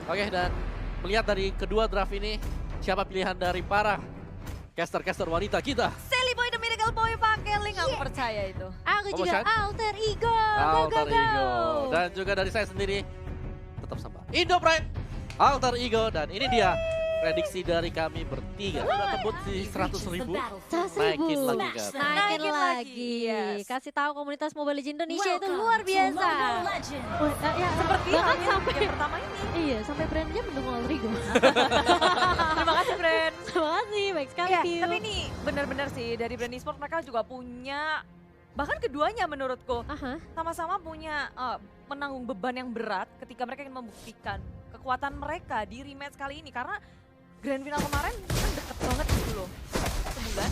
Oke, dan melihat dari kedua draft ini, siapa pilihan dari para caster-caster wanita kita? Sally Boy the Miracle Boy pakai link, aku percaya itu. Aku Kamu juga Chan? Alter Ego. Alter Go. Ego. Dan juga dari saya sendiri, tetap sama Indo Pride, Alter Ego. Dan ini dia prediksi dari kami bertiga. Sudah tembus di 100.000. Naikin lagi kan. Naikin Naikin lagi, lagi. yes. Kasih tahu komunitas Mobile Legends Indonesia itu luar biasa. Ya, Seperti bahkan halnya sampai game pertama ini. iya, sampai brandnya mendukung Alter Ego. Terima kasih brand. Terima kasih, baik sekali. Ya, View. tapi ini benar-benar sih dari brand e-sport mereka juga punya, bahkan keduanya menurutku Aha. sama-sama punya menanggung beban yang berat ketika mereka ingin membuktikan kekuatan mereka di rematch kali ini, karena grand final kemarin kan deket banget gitu loh. Sebulan,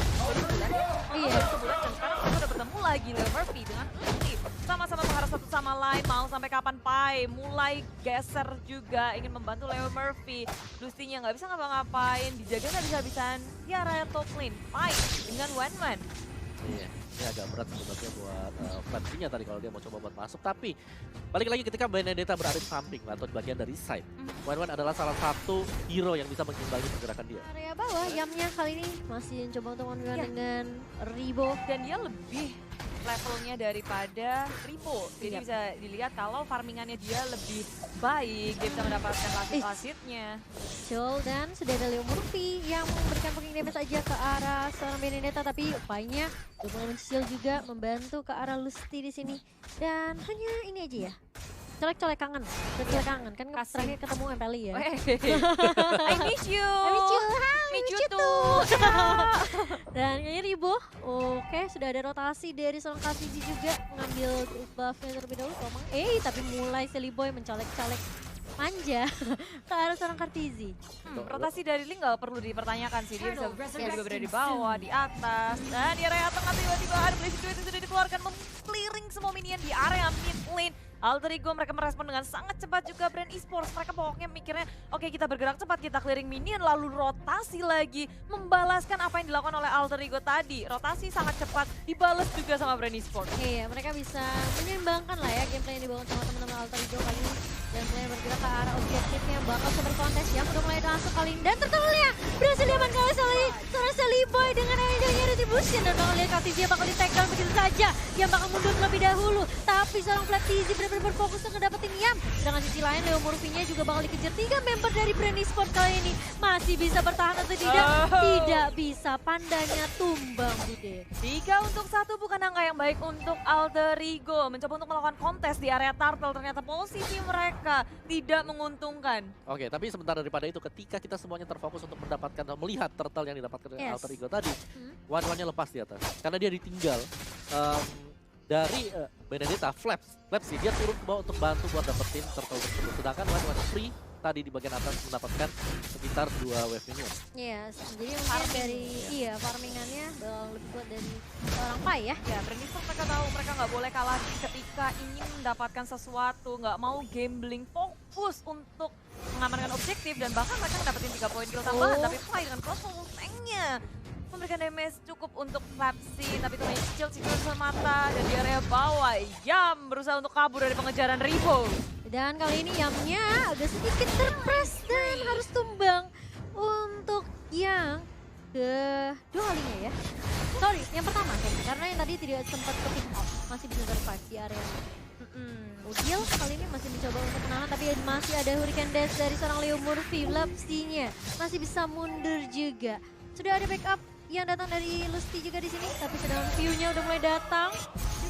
Iya. sebulan dan sekarang mereka udah bertemu lagi Leo Murphy dengan Lucy. Sama-sama mengharap satu sama lain, mau sampai kapan Pai mulai geser juga ingin membantu Leo Murphy. Lucy-nya nggak bisa ngapa-ngapain, dijaga nggak bisa-bisan di area top lane. Pai dengan Wan-Wan. Iya, ini agak berat sebenarnya buat Flatsinya tadi kalau dia mau coba buat masuk. Tapi balik lagi ketika Benedetta berada di samping atau di bagian dari side. Wan-Wan adalah salah satu hero yang bisa mengimbangi pergerakan dia. Area bawah, Yamnya kali ini masih coba untuk menunjukkan Ya. dengan Ribo. Dan dia lebih levelnya daripada Ripo. Jadi Iya. bisa dilihat kalau farmingannya dia lebih baik, dia bisa mendapatkan lasit-lasitnya. Joel dan sudah ada Leo Murphy yang memberikan poking damage saja ke arah seorang Benedetta, tapi upayanya udah mulai mencicil juga membantu ke arah Lusty di sini. Dan hanya ini aja ya. Colek-colek kangen, colek kangen kan Kasih. terakhir ketemu Empeli ya. I miss you. I miss you, hai, Miss you miss you too. Dan kayaknya Ribo, oke sudah ada rotasi dari seorang Kasiji juga mengambil buffnya terlebih dahulu. Komang, tapi mulai Silly Boy mencolek-colek manja ke arah seorang Kartizi. Rotasi dari Link nggak perlu dipertanyakan sih, dia bisa juga berada di bawah, di atas, dan di area tengah tiba-tiba ada Blazing Duet yang sudah dikeluarkan meng-clearing semua minion di area mid lane. Alter Ego mereka merespon dengan sangat cepat juga brand esports. Mereka pokoknya mikirnya, oke kita bergerak cepat, kita clearing minion, lalu rotasi lagi. Membalaskan apa yang dilakukan oleh Alter Ego tadi. Rotasi sangat cepat, dibalas juga sama brand esports. Iya, mereka bisa menyeimbangkan lah ya gameplay yang dibangun sama teman-teman Alter Ego kali ini. Dan mulai bergerak ke arah objektifnya bakal super kontes yang udah mulai masuk kali ini. Dan tertolongnya berhasil diamankan oleh seorang Sally Boy dengan Angelnya Retribution. Dan bakal lihat Kartizia bakal di take down begitu saja. Yang bakal mundur terlebih dahulu. Tapi seorang Flatizzy benar-benar berfokus untuk ngedapetin Yam. Dengan sisi lain Leo Murphy-nya juga bakal dikejar 3 member dari brand esports kali ini. Masih bisa bertahan atau tidak? Tidak bisa, pandanya tumbang Bude. 3-1 bukan angka yang baik untuk Alter Ego. Mencoba untuk melakukan kontes di area turtle, ternyata posisi mereka tidak menguntungkan. Oke, tapi sebentar daripada itu, ketika kita semuanya terfokus untuk mendapatkan atau melihat turtle yang didapatkan dari Yes. Alter Ego tadi, Wan-Wannya lepas di atas. Karena dia ditinggal dari Benedetta, Flaps sih, dia turun ke bawah untuk bantu buat dapetin turtle tersebut. Sedangkan Wan-Wan free tadi di bagian atas mendapatkan sekitar 2 wave minion. Yes, jadi mungkin dari farmingannya bakal lebih kuat dari seorang Pai ya. Ya, brand esports mereka tahu mereka nggak boleh kalah ketika ingin mendapatkan sesuatu, nggak mau gambling, fokus untuk mengamankan objektif dan bahkan mereka mendapatkan 3 poin kill tambahan. Tapi Pai dengan crossbow tanknya memberikan damage cukup untuk Flapsy, tapi itu hanya cicil semata dan di area bawah. Yam berusaha untuk kabur dari pengejaran Rivo. Dan kali ini Yamnya agak sedikit terpress dan harus tumbang untuk yang kedua kalinya ya. Sorry, yang pertama kayaknya, karena yang tadi tidak sempat ke pick up, masih bisa survive di area. Udil kali ini masih mencoba untuk menahan, tapi masih ada Hurricane Dash dari seorang Leo Murphy. Lapsinya masih bisa mundur juga. Sudah ada backup yang datang dari Lusty juga di sini, tapi sedangkan view-nya udah mulai datang.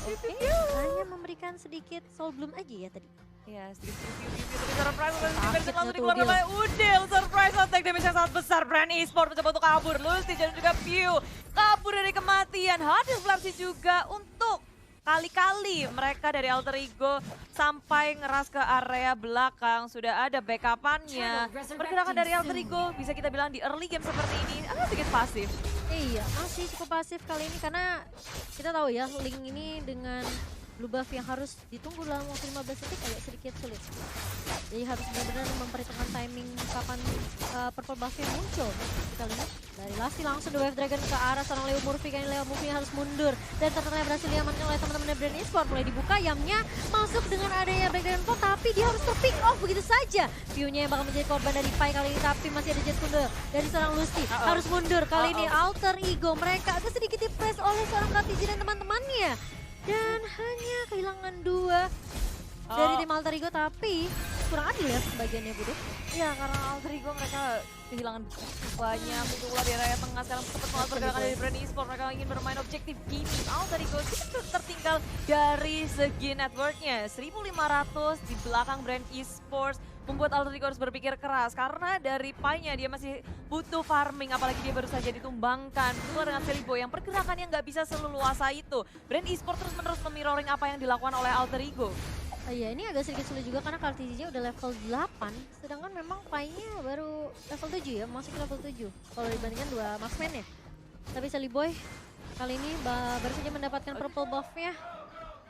Oke, hanya memberikan sedikit soul bloom aja ya tadi. Ya, sedikit review tapi surprise Sakit langsung tuh dikeluarkan Udil. oleh Udil. Surprise attack damage yang sangat besar. Brand esports mencoba untuk kabur. Lusty dan juga Pew kabur dari kematian. Hadir Flapsy juga untuk kali-kali mereka dari Alter Ego sampai ngeras ke area belakang. Sudah ada backupannya. Pergerakan dari Alter Ego bisa kita bilang di early game seperti ini agak sedikit pasif. Iya, masih cukup pasif kali ini karena kita tahu ya Link ini dengan blue buff yang harus ditunggu dalam waktu 15 detik agak sedikit sulit. Jadi harus benar-benar memperhitungkan timing kapan purple buff-nya muncul. Kita lihat dari Lasty langsung The Wave Dragon ke arah seorang Leo Murphy. Kayaknya Leo Murphy harus mundur. Dan ternyata berhasil diamankan oleh teman-teman dari Brand Esports. Mulai dibuka, Yamnya masuk dengan adanya breakdown pot, tapi dia harus ter-pick off begitu saja. View-nya yang bakal menjadi korban dari Pai kali ini, tapi masih ada Jet Kunde dari seorang Lusty. Harus mundur kali ini Alter Ego. Mereka agak sedikit di-press oleh seorang KTG dan teman-temannya. Dan hanya kehilangan 2 dari tim Alter Ego, tapi kurang adil ya bagiannya Bude. Iya, karena Alter Ego mereka kehilangan banyak. Untuk keluar di area tengah sekarang cepat banget pergerakan dari Brand Esports. Mereka ingin bermain objektif gini. Alter Ego tertinggal dari segi networknya. 1.500 di belakang Brand Esports. Membuat Alter Ego harus berpikir keras karena dari Pai-nya dia masih butuh farming, apalagi dia baru saja ditumbangkan. Keluar dengan Celiboy yang pergerakannya nggak bisa seleluasa itu. Brand Esports terus-menerus memirroring apa yang dilakukan oleh Alter Ego. Iya, ini agak sedikit sulit juga karena KTG udah level 8, sedangkan memang Pai-nya baru level 7 ya, masuk ke level 7 kalau dibandingkan 2 marksman ya. Tapi Celiboy kali ini baru saja mendapatkan purple buff-nya.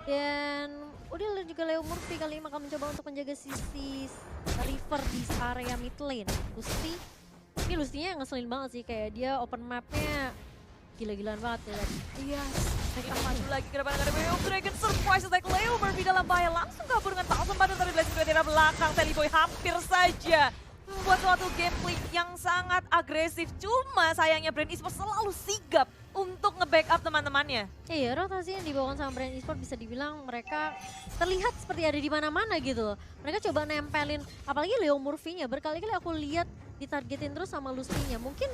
Dan udah juga Leo Murphy kali ini akan mencoba untuk menjaga sisi River di area mid lane. Lusty, ini Lustynya ngeselin banget sih, kayak dia open map-nya gila-gilaan banget ya. Yes, mereka maju lagi ke depan ada Leo Dragon, surprise attack Leo Murphy dalam bahaya, langsung kabur dengan Thousand Banner dari Blessing dari belakang. Celiboy hampir saja membuat suatu gameplay yang sangat agresif, cuma sayangnya Brand Esports selalu sigap untuk nge-backup teman-temannya. Iya, rotasi yang dibawakan sama Brand Esports bisa dibilang mereka terlihat seperti ada di mana-mana gitu loh. Mereka coba nempelin, apalagi Leo Murphy-nya, berkali-kali aku lihat ditargetin terus sama Lusty-nya. Mungkin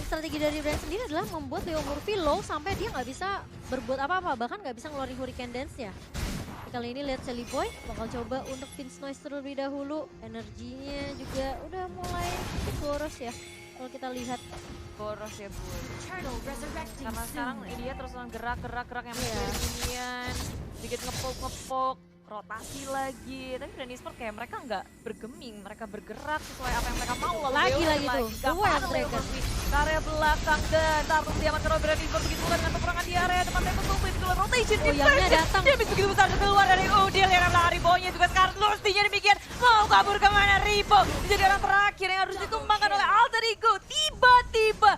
strategi dari Brand sendiri adalah membuat Leo Murphy low sampai dia nggak bisa berbuat apa-apa, bahkan nggak bisa ngeluarin Hurricane Dance-nya. Kali ini lihat Celiboy bakal coba untuk Vince Noise terlebih dahulu. Energinya juga udah mulai boros ya kalau kita lihat. Boros ya Bu. Karena sekarang dia terus gerak yang minion, sedikit ngepok, rotasi lagi. Tapi Brand Esports kayak mereka nggak bergeming, mereka bergerak sesuai apa yang mereka mau. Lagi tuh, The Wave Dragon. Area belakang dan taruh diamankan oleh Brand Esports begitu pula dengan peperangan di area depan tembok tuh begitu rotation. Yamnya datang. Dia begitu besar keluar dari Udil yang belakang Ribo-nya juga sekarang Lustynya demikian. Mau kabur kemana Ribo? Jadi orang terakhir yang harus ditumbangkan oleh Alter Ego. Tiba-tiba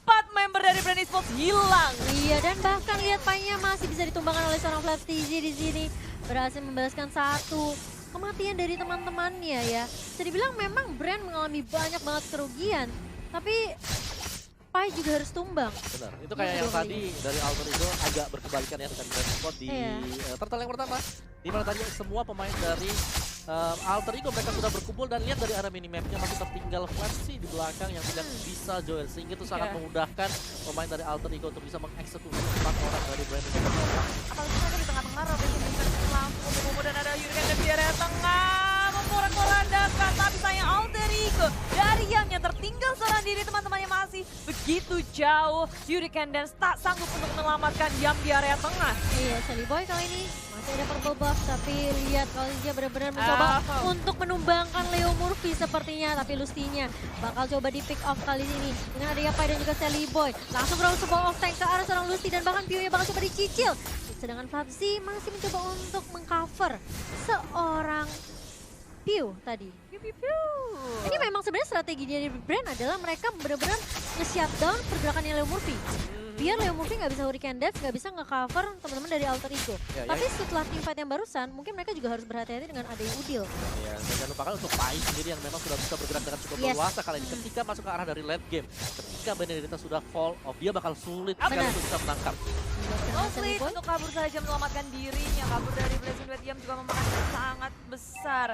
4 member dari Brand Esports hilang. Iya, dan bahkan lihat Pai-nya masih bisa ditumbangkan oleh seorang Flash TG di sini. Berhasil membalaskan 1 kematian dari teman-temannya ya. Bisa dibilang memang Brand mengalami banyak banget kerugian. Tapi Pai juga harus tumbang. Benar, itu kayak yang tadi dari Alter Ego agak berkebalikan ya dengan Brand Esports di turtle yang pertama. Di mana tadi semua pemain dari Alter Ego mereka sudah berkumpul dan lihat dari arah minimapnya masih tertinggal Flashy di belakang yang tidak bisa join, sehingga itu sangat memudahkan pemain dari Alter Ego untuk bisa mengeksekusi 4 orang dari Brand Esports. Apalagi mereka di tengah-tengah rotation langsung kumpul dan ada Hurricane di area tengah memporak-porandakan, tapi sayang Alter Ego dari Yamnya tertinggal seorang diri, teman-temannya masih begitu jauh. Hurricane Dance tak sanggup untuk menyelamatkan Yam di area tengah. Iya, Celiboy kali ini masih ada purple buff, tapi lihat kalau dia benar-benar mencoba untuk menumbangkan Leo Murphy sepertinya, tapi Lusty-nya bakal coba di pick off kali ini dengan adanya Pai dan juga Celiboy. Langsung berlalu sebuah off tank ke arah seorang Lusty dan bahkan Pio-nya bakal coba dicicil. Sedangkan Fabzi masih mencoba untuk mengcover seorang Pio tadi. Ini memang sebenarnya strategi dari Brand adalah mereka benar-benar nge-shutdown pergerakannya Leo Murphy. Biar Leo Murphy nggak bisa Hurricane Dash, nggak bisa nge-cover teman-teman dari Alter Ego. Tapi setelah teamfight yang barusan, mungkin mereka juga harus berhati-hati dengan adanya Udil. Ya, dan jangan lupakan untuk Pai sendiri yang memang sudah bisa bergerak dengan cukup leluasa kali ini. Ketika masuk ke arah dari late game, ketika Benedetta sudah fall off, dia bakal sulit sekali untuk bisa menangkap. Sulit untuk kabur saja menyelamatkan dirinya. Kabur dari Blazing Red Yam juga memakan sangat besar.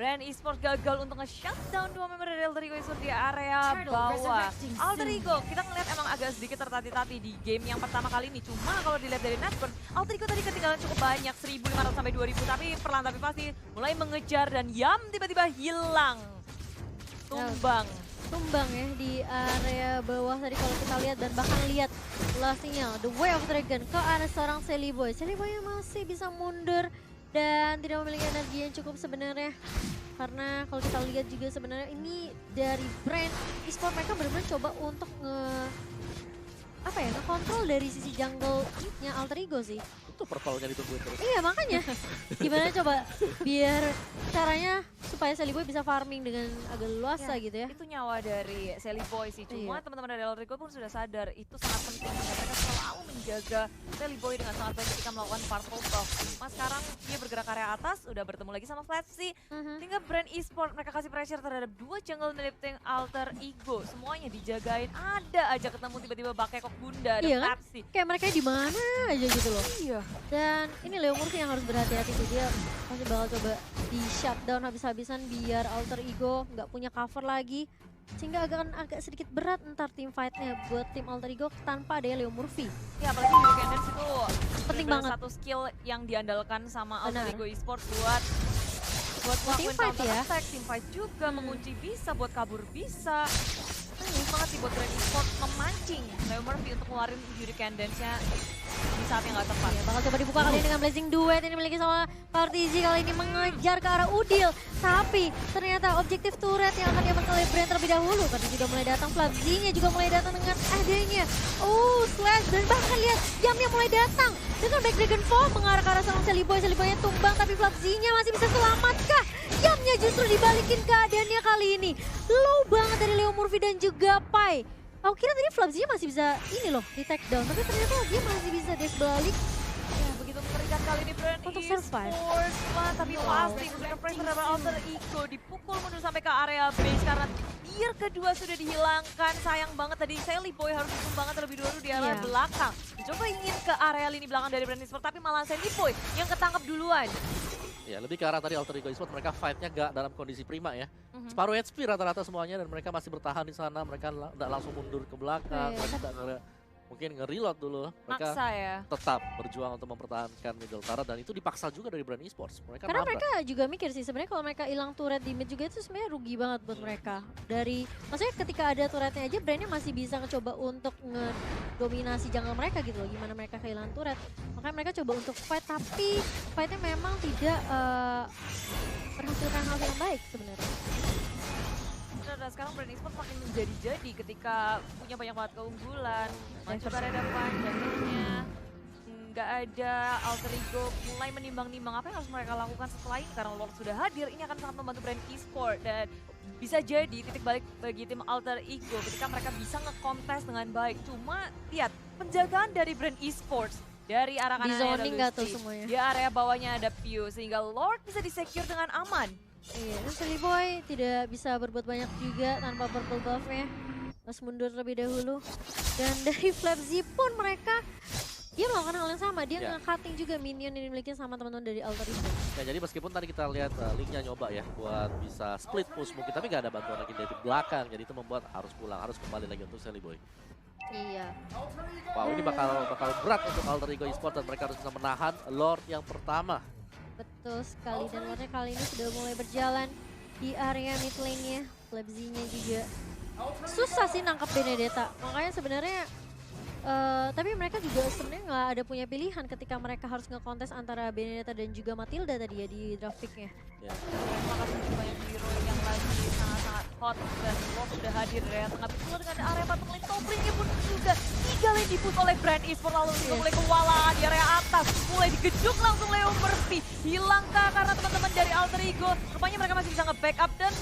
Brand Esports gagal untuk nge-shutdown 2 member dari Alter Ego di area bawah. Alter Ego, kita ngeliat emang agak sedikit tertati-tati di game yang pertama kali ini. Cuma kalau dilihat dari netburn, Alter Ego tadi ketinggalan cukup banyak, 1.500 sampai 2.000. Tapi perlahan tapi pasti mulai mengejar dan Yam tiba-tiba hilang. Tumbang. Tumbang ya di area bawah tadi kalau kita lihat, dan bahkan lihat lastnya The Way of Dragon ke arah seorang Celiboy. Celiboy yang masih bisa mundur dan tidak memiliki energi yang cukup sebenarnya, karena kalau kita lihat juga sebenarnya ini dari Brand Esports mereka benar-benar coba untuk ngekontrol dari sisi jungle-nya Alter Ego sih. itu purple-nya ditungguin terus. Iya makanya, gimana coba biar caranya supaya Sally Boy bisa farming dengan agak luasa gitu ya. Itu nyawa dari Sally Boy sih, cuma Iya. teman-teman dari Alter Ego pun sudah sadar itu sangat penting. Mereka selalu menjaga Sally Boy dengan sangat baik ketika melakukan purple buff. Cuma sekarang dia bergerak area atas, udah bertemu lagi sama Flapsy. Tinggal brand e-sport, mereka kasih pressure terhadap dua jungle milik tim Alter Ego. Semuanya dijagain, ada aja ketemu tiba-tiba Bakekok Bunda, ada Iya kan? Flapsy. Kayak mereka di mana aja gitu loh. Iya. Dan ini Leo Murphy yang harus berhati-hati sih, dia pasti bakal coba di shutdown habis-habisan biar Alter Ego nggak punya cover lagi. Sehingga agak sedikit berat ntar tim fightnya buat tim Alter Ego tanpa ada Leo Murphy. Ya apalagi Hero Candence itu Penting bener-bener banget. satu skill yang diandalkan sama Alter Benar. Ego Esports buat ngelakuin fight counter ya. attack, team fight juga, mengunci bisa, buat kabur bisa. Bagus banget sih buat Grand Esports memancing Leo Murphy untuk ngeluarin Hero Candence-nya di saat yang gak tepat. Ya, bakal coba dibuka kali ini dengan Blazing Duet ini dimiliki sama Partizi kali ini mengejar ke arah Udil. Tapi ternyata objektif turret yang akan diamankan oleh Brand terlebih dahulu. Partizi juga mulai datang, Flapsy-nya juga mulai datang dengan adanya. Slash dan bahkan lihat Yamnya mulai datang dengan Back Dragon Fall mengarah ke arah seorang Sally Boy. Sally Boy-nya tumbang tapi Flapsy-nya masih bisa selamatkah? Yamnya justru dibalikin keadaannya kali ini. Low banget dari Leo Murphy dan juga Pai. Aku kira tadi Flapsy-nya masih bisa ini loh, di take down. Tapi ternyata dia masih bisa dash balik. Ya, begitu mengerikan kali ini Brand Untuk survive. Esports. Wah, tapi pasti memberikan pressure dari Alter Ego. Dipukul mundur sampai ke area base karena tier kedua sudah dihilangkan. Sayang banget tadi Sally Boy harus banget terlebih dahulu di area Iya. belakang. Dicoba ingin ke area lini belakang dari Brand Esports, tapi malah Sally Boy yang ketangkap duluan. Ya lebih ke arah tadi Alter Ego Esports, mereka fight-nya gak dalam kondisi prima ya. Separuh HP rata-rata semuanya dan mereka masih bertahan di sana, mereka nggak langsung mundur ke belakang, Iya. mereka mungkin nge-reload dulu. Mereka Maksa ya. tetap berjuang untuk mempertahankan middle turret dan itu dipaksa juga dari Brand Esports. Mereka Karena nambah. mereka juga mikir sih sebenarnya kalau mereka hilang turret di mid juga itu sebenarnya rugi banget buat mereka. Maksudnya ketika ada turretnya aja brandnya masih bisa coba untuk ngedominasi jungle mereka gitu loh. Gimana mereka kehilangan turret. Makanya mereka coba untuk fight tapi fightnya memang tidak menghasilkan hal yang baik sebenarnya. Dan sekarang Brand Esports makin menjadi-jadi ketika punya banyak banget keunggulan. Maju ke area depan, jadinya nggak ada Alter Ego mulai menimbang-nimbang apa yang harus mereka lakukan setelah ini. Karena Lord sudah hadir, ini akan sangat membantu Brand Esports. Dan bisa jadi titik balik bagi tim Alter Ego ketika mereka bisa nge-contest dengan baik. Cuma lihat, penjagaan dari Brand Esports dari arah Di kanannya zoning ada nggak tuh Lucy, semuanya? di area bawahnya ada Pew, sehingga Lord bisa di-secure dengan aman. Iya, dan Sally Boy tidak bisa berbuat banyak juga tanpa purple buff-nya. Harus mundur terlebih dahulu. Dan dari Flapsy pun mereka dia melakukan hal yang sama, dia Ya. nge-cutting juga minion yang dimiliki sama teman-teman dari Alter Ego. Ya jadi meskipun tadi kita lihat Linknya nyoba ya buat bisa split push mungkin, tapi gak ada bantuan lagi dari belakang, jadi itu membuat harus pulang, harus kembali lagi untuk Sally Boy. Iya. Wow, ini bakal berat untuk Alter Ego Esports dan mereka harus bisa menahan Lord yang pertama. Betul sekali, dan Lordnya kali ini sudah mulai berjalan di area mid lane-nya. Flapsy-nya juga susah sih nangkap Benedetta, makanya sebenarnya tapi mereka juga sebenarnya nggak ada punya pilihan ketika mereka harus nge-contest antara Benedetta dan juga Matilda tadi ya di draft pick-nya. Ya. Terima kasih banyak hero yang lagi sangat-sangat hot dan Lord sudah hadir dari area tengah. Betul dengan area bottom lane, top lane-nya pun juga 3 lane dipush oleh Brand Esports, lalu juga mulai kewalahan di area atas, mulai digeduk langsung Leo Murphy. Hilangkah karena teman-teman dari Alter Ego? Rupanya mereka masih bisa nge-backup dan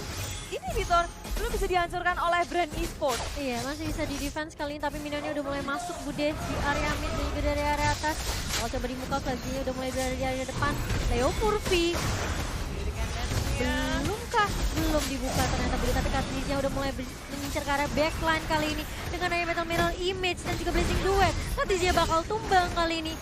ini Vitor belum bisa dihancurkan oleh Brand Esports. Iya, masih bisa di defense kali ini, tapi minionnya udah mulai masuk Bude di area mid dan juga dari area atas. Kalau coba dibuka lagi udah mulai berada di area depan. Leo Murphy belumkah? Belum dibuka ternyata Bude, tapi Cartridge-nya udah mulai mengincar ke arah backline kali ini dengan adanya Metal Mirror Image dan juga Blazing Duet. Cartridge-nya bakal tumbang kali ini.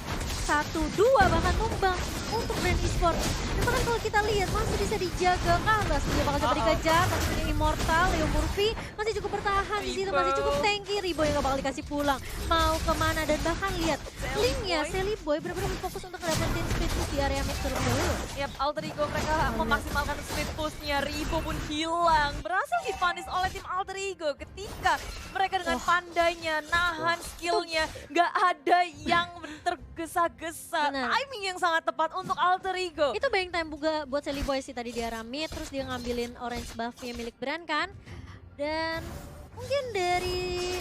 1, 2 bahkan tumbang untuk Brand Esports. Dan bahkan kalau kita lihat masih bisa dijaga kan, dia bakal coba dikejar, tapi punya Immortal, Leo Murphy masih cukup bertahan di situ, masih cukup tanky. Ribo yang gak bakal dikasih pulang, mau kemana, dan bahkan lihat linknya Sally Boy benar-benar fokus untuk dapetin speed push di area mid terlebih dahulu. Yap, Alter Ego mereka memaksimalkan speed push-nya. Ribo pun hilang, berhasil dipanis oleh tim Alter Ego ketika mereka dengan pandainya nahan skillnya, nggak ada yang tergesa-gesa. Benar. Timing yang sangat tepat untuk Alter Ego. Itu buying time juga buat Sally Boy sih tadi di area mid, terus dia ngambilin orange buff-nya milik Brand kan. Dan mungkin dari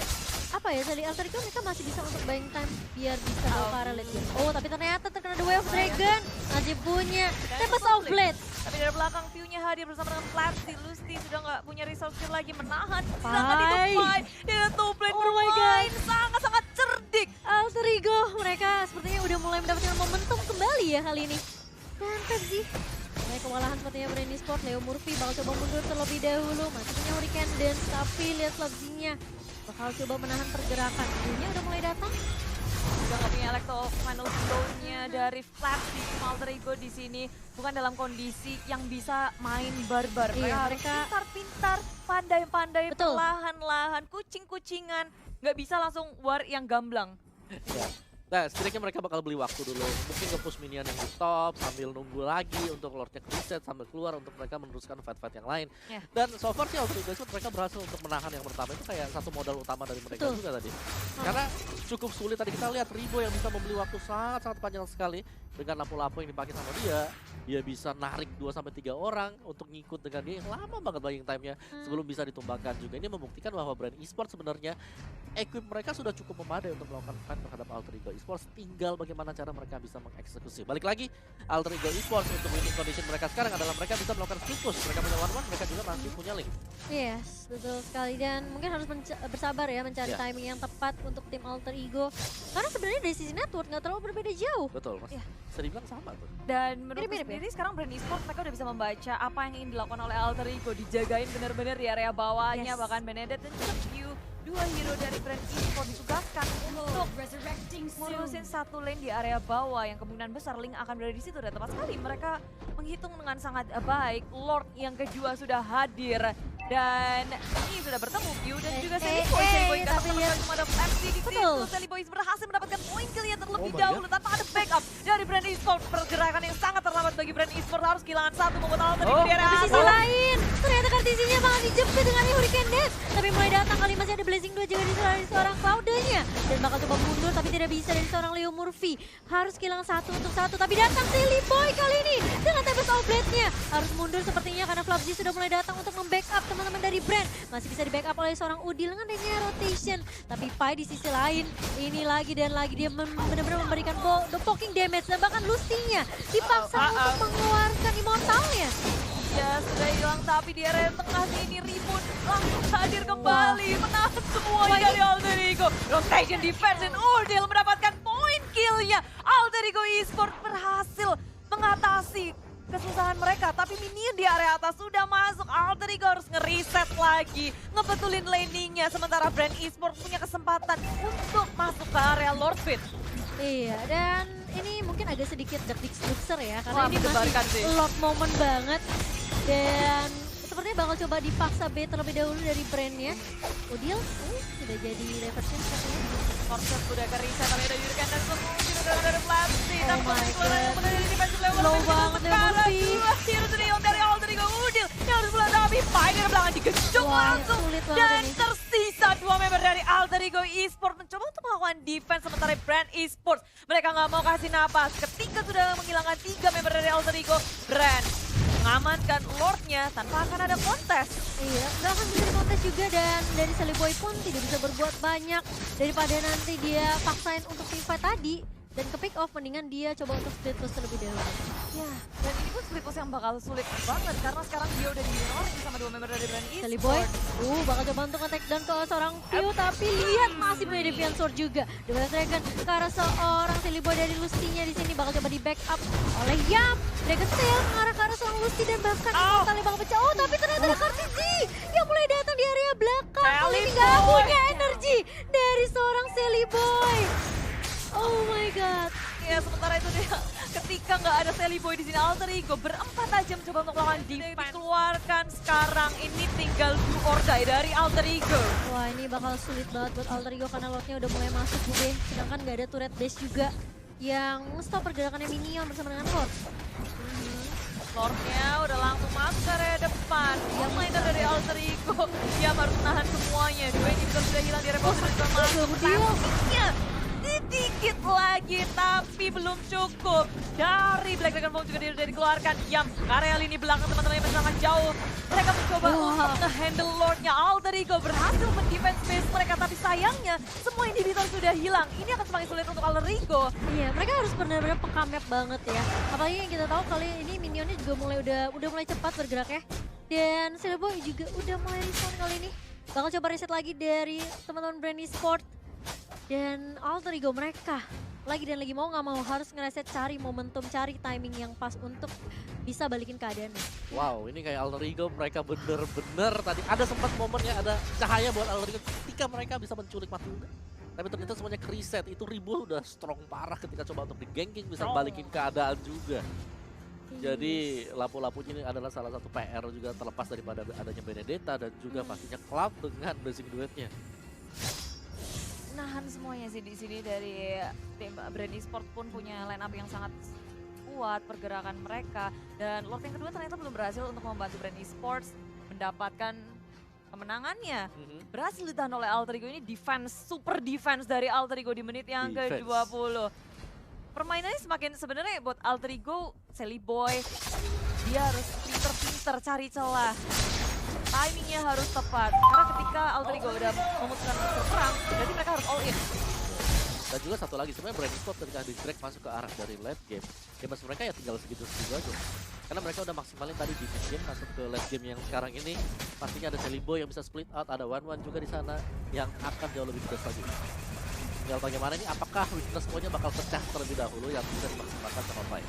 apa ya, dari Alter Ego mereka masih bisa untuk buying time biar bisa bawa ke arah late game. Oh, tapi ternyata terkena The Way of Dragon. Masih punya Tempest of Blade. Tapi dari belakang view-nya hadir bersama dengan Flatzy. Lusty sudah nggak punya resource lagi menahan. Pai. Sedangkan itu Pai. Dia top lane bermain sangat-sangat cerdik. Alter Ego mereka sepertinya udah mulai mendapatkan momentum kembali ya kali ini. Dan Pepsi mulai kewalahan sepertinya Brand Esport. Leo Murphy bakal coba mundur terlebih dahulu. Masih punya Hurricane Dance, tapi lihat Flatzy-nya bakal coba menahan pergerakan. View-nya udah mulai datang. Udah nggak punya Electro final blow-nya dari Flatzy. Alter Ego di sini bukan dalam kondisi yang bisa main barbar. Iya, Mereka harus mereka- pintar-pintar, pandai-pandai, Betul. perlahan-lahan, kucing-kucingan. Nggak bisa langsung war yang gamblang. Ya. Nah, setidaknya mereka bakal beli waktu dulu. Mungkin nge-push minion yang di top sambil nunggu lagi untuk Lordnya reset sambil keluar untuk mereka meneruskan fight-fight yang lain. Ya. Dan so far sih Alter Ego mereka berhasil untuk menahan yang pertama itu kayak satu modal utama dari mereka Betul. juga tadi. Karena cukup sulit tadi kita lihat Ribo yang bisa membeli waktu sangat-sangat panjang sekali dengan lampu-lampu yang dipakai sama dia. Dia bisa narik 2-3 orang untuk ngikut dengan dia yang lama banget buying time-nya sebelum bisa ditumbangkan juga. Ini membuktikan bahwa brand e-sport sebenarnya equip mereka sudah cukup memadai untuk melakukan fight terhadap Alter Ego Esports. Tinggal bagaimana cara mereka bisa mengeksekusi. Balik lagi, Alter Ego Esports untuk winning condition mereka sekarang adalah mereka bisa melakukan split push. Mereka punya one-one, mereka juga masih punya link. Yes, betul sekali. Dan mungkin harus bersabar ya mencari Ya. timing yang tepat untuk tim Alter Ego. Karena sebenarnya dari sisi network nggak terlalu berbeda jauh. Betul, Mas. Ya. Bisa dibilang sama tuh. Dan menurut Mirip-mirip sendiri sekarang Brand Esports mereka udah bisa membaca apa yang ingin dilakukan oleh Alter Ego. Dijagain bener-bener di area bawahnya, Yes. bahkan Benedetta dan juga Q. Dua hero dari Brand Esports ditugaskan untuk ngurusin satu lane di area bawah yang kemungkinan besar Link akan berada di situ. Dan tepat sekali mereka menghitung dengan sangat baik. Lord yang kedua sudah hadir. Dan ini sudah bertemu Q dan juga Sally Boy. Sally Boy nggak tapi sama lihat- sekali cuma ada FC di situ. Betul. Sally Boy berhasil mendapatkan poin kill-nya terlebih Oh my dahulu tanpa ada backup dari Brand Esports. Pergerakan yang sangat terlambat bagi Brand Esports, harus kehilangan satu membuat Alter Ego di area Di sisi atas. lain, ternyata Kartisinya malah dijepit dengan Hurricane Death. Tapi mulai datang kali masih ada Blazing 2 juga dari seorang Cloud-nya. Dan bakal coba mundur tapi tidak bisa dari seorang Leo Murphy. Harus kehilangan satu untuk satu, tapi datang Silly Boy kali ini dengan Tempest of Blade-nya. Harus mundur sepertinya karena Flapsy sudah mulai datang untuk membackup teman-teman dari Brand. Masih bisa di-backup oleh seorang Udil dengan adanya rotation. Tapi Pai di sisi lain, ini lagi dan lagi dia benar-benar memberikan the poking damage. Dan bahkan Lustinya dipaksa untuk mengeluarkan immortalnya. Ya sudah hilang tapi di area tengah ini Ribut langsung hadir kembali menahan semuanya dari Alter Ego. Rotation defense dan Urdil mendapatkan poin kill-nya. Alter Ego Esports berhasil mengatasi kesusahan mereka, tapi minion di area atas sudah masuk. Alter Ego harus nge-reset lagi, ngebetulin laning-nya, sementara Brand Esports punya kesempatan untuk masuk ke area Lord Pit. Iya, dan ini mungkin agak sedikit deg-degser ya, karena Wah, ini mendebarkan masih sih. lot moment banget. Dan sepertinya bakal coba dipaksa B terlebih dahulu dari Brand-nya. Udil, sudah jadi reversion sepertinya. Korset udah ke reset, tapi ada Yurkan dan Semuji udah dari Flatzy. Oh Tapi my keluaran God. kemudian dari defensive level. Low tapi banget ya, sekarang Murphy. dua hero trio dari Alter Ego Udil yang harus mulai tapi Pai dari belakang digejok Wah, langsung. sulit banget Dan ini. tersisa dua member dari Alter Ego Esports mencoba untuk melakukan defense, sementara Brand Esports mereka nggak mau kasih napas. Ketika sudah menghilangkan 3 member dari Alter Ego, Brand mengamankan Lordnya tanpa akan ada kontes. Iya, nggak akan bisa dikontes juga, dan dari Sally Boy pun tidak bisa berbuat banyak daripada nanti dia paksain untuk teamfight tadi. Dan ke pick off, mendingan dia coba untuk split push terlebih dahulu. Ya, dan ini pun split push yang bakal sulit banget karena sekarang dia udah di-ignoring sama dua member dari Brand Sally Boy, Esports. bakal coba untuk attack down ke seorang View, tapi lihat masih punya Deviant Sword juga. The Wild Dragon ke arah seorang Sally Boy dari Lustinya di sini bakal coba di backup oleh Yam. Dragon Tail mengarah ke arah seorang Lusty dan bahkan immortalnya bakal pecah. Oh, tapi ternyata ada Kartisi yang mulai datang di area belakang. Kali Sally ini nggak Boy. punya energi dari seorang Sally Boy. Oh my god. Ya, sementara itu dia ketika nggak ada Sally Boy di sini, Alter Ego berempat aja mencoba untuk melakukan defense. Dikeluarkan sekarang, ini tinggal do or die dari Alter Ego. Wah, ini bakal sulit banget buat Alter Ego karena lotnya udah mulai masuk juga. Sedangkan nggak ada turret base juga yang stop pergerakannya minion bersama dengan Horde. Lordnya udah langsung masuk ke area depan. Yang mainnya dari Alter Ego, dia harus menahan semuanya. Dua ini sudah hilang di area bawah, sudah masuk. Dia Tankingnya sedikit lagi, tapi belum cukup. Dari Black Dragon Bomb juga sudah dikeluarkan. Yam, area lini belakang teman-teman yang sangat jauh. Mereka mencoba untuk nge-handle Lordnya. Alter Ego berhasil mendefense base mereka, tapi sayangnya semua inhibitor sudah hilang. Ini akan semakin sulit untuk Alter Ego. Iya, mereka harus benar-benar peka map banget ya. Apalagi yang kita tahu kali ini minionnya juga udah mulai cepat bergeraknya. Dan Silverboy juga udah mulai respawn kali ini. Bakal coba reset lagi dari teman-teman Brand Esport. Dan Alter Ego mereka lagi dan lagi mau nggak mau harus ngereset, cari momentum, cari timing yang pas untuk bisa balikin keadaannya. Wow, ini kayak Alter Ego mereka bener-bener tadi ada sempat momen ya, ada cahaya buat Alter Ego ketika mereka bisa menculik Matilda. Tapi ternyata semuanya ke-reset, itu Ribo udah strong parah ketika coba untuk di-ganking bisa balikin keadaan juga. Jadi lampu-lampunya ini adalah salah satu PR juga terlepas daripada adanya Benedetta dan juga pastinya Cloud dengan blessing duetnya. Nahan semuanya sih di sini dari tim Brand Esport pun punya line up yang sangat kuat pergerakan mereka, dan Lord yang kedua ternyata belum berhasil untuk membantu Brand Esports mendapatkan kemenangannya. Berhasil ditahan oleh Alter Ego. Ini defense, super defense dari Alter Ego di menit yang ke-20. Permainannya semakin sebenarnya buat Alter Ego, Sally Boy, dia harus pinter-pinter cari celah. Timingnya harus tepat, karena ketika Alter Ego udah memutuskan untuk berperang, berarti mereka harus all in. Dan juga satu lagi, sebenarnya Brand Esport ketika di drag masuk ke arah dari late game, game mereka ya tinggal segitu-segitu aja. Karena mereka udah maksimalin tadi di mid game, masuk ke late game yang sekarang ini, pastinya ada Sally Boy yang bisa split out, ada One juga di sana yang akan jauh lebih pedas lagi. Tinggal bagaimana ini, apakah weakness point-nya bakal pecah terlebih dahulu yang bisa dimaksimalkan sama Pai.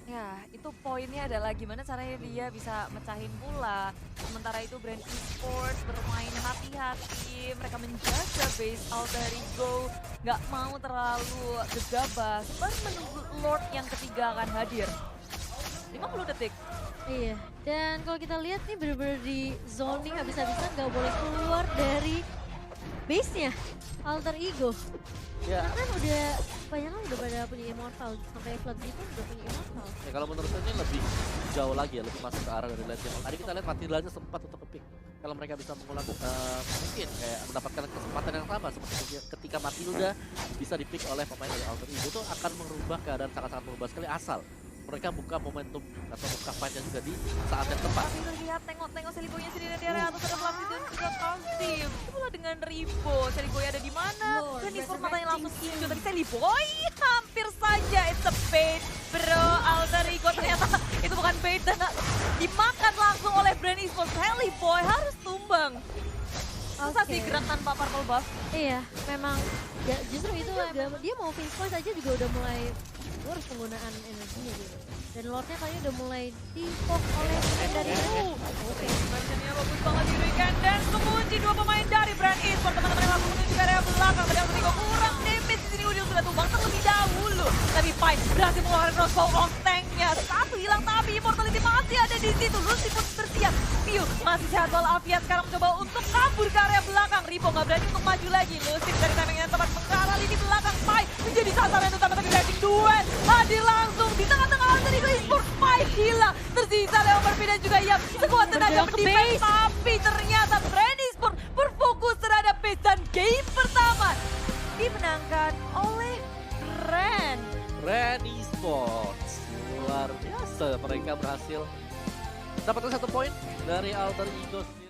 Ya, itu poinnya adalah gimana caranya dia bisa mecahin pula. Sementara itu Brand Esports bermain hati-hati, mereka menjaga base Alter Ego, nggak mau terlalu gegabah, baru menunggu Lord yang ketiga akan hadir. 50 detik. Iya, dan kalau kita lihat nih bener-bener di zoning habis-habisan, nggak boleh keluar dari base-nya Alter Ego. Ya. Karena kan udah pada punya immortal, sampai Flood gitu udah punya immortal. Ya kalau menurut saya ini lebih jauh lagi ya, lebih masuk ke arah dari late game. Tadi kita lihat Matilda aja sempat untuk nge-pick. Kalau mereka bisa mengulang mungkin kayak mendapatkan kesempatan yang sama seperti ketika Matilda bisa di-pick oleh pemain dari Alter Ego, itu akan merubah keadaan, sangat-sangat merubah sekali asal mereka buka momentum atau buka fight-nya juga di saat yang tepat. Tapi lihat, tengok Sally Boy-nya sendiri di area atas, ada Fluffy dan juga Kalsim. Itu pula dengan Ribo, Sally Boy ada di mana? Dan Esport matanya langsung hijau, tapi Sally Boy hampir saja it's a bait, bro. Alter Ego ternyata itu bukan bait dan dimakan langsung oleh Brand Esport. Sally Boy harus tumbang. Susah sih gerak tanpa purple buff. Iya, memang ya, justru itu agak, dia mau finish point aja juga udah mulai boros penggunaan energinya gitu. Dan Lordnya kayaknya udah mulai di-pop oleh pemain dari Oke, mentionnya bagus banget di weekend dan mengunci dua pemain dari Brand Esport. Teman-teman yang langsung menuju ke area belakang. Tadi Alter Ego kurang damage di sini, Udil sudah tumbang terlebih dahulu. Tapi Pai berhasil mengeluarkan crossbow on tank-nya. Satu hilang, tapi Immortality masih ada di situ. Lucy pun bersiap. Piu masih sehat walafiat, sekarang mencoba untuk kabur ke area belakang. Ribo nggak berani untuk maju lagi. Lucy dari timing yang tepat mengarah lini belakang. Pai menjadi sasaran utama, tapi Blessing duet hadir langsung di tengah-tengah Alter Ego Esport. Pai hilang, tersisa Leon Murphy dan juga Yap. Sekuat tenaga mendefense, tapi ternyata Brand Esport berfokus terhadap base dan game pertama dimenangkan oleh Brand Esports. Luar biasa, mereka berhasil dapatkan 1 poin dari Alter Ego sendiri.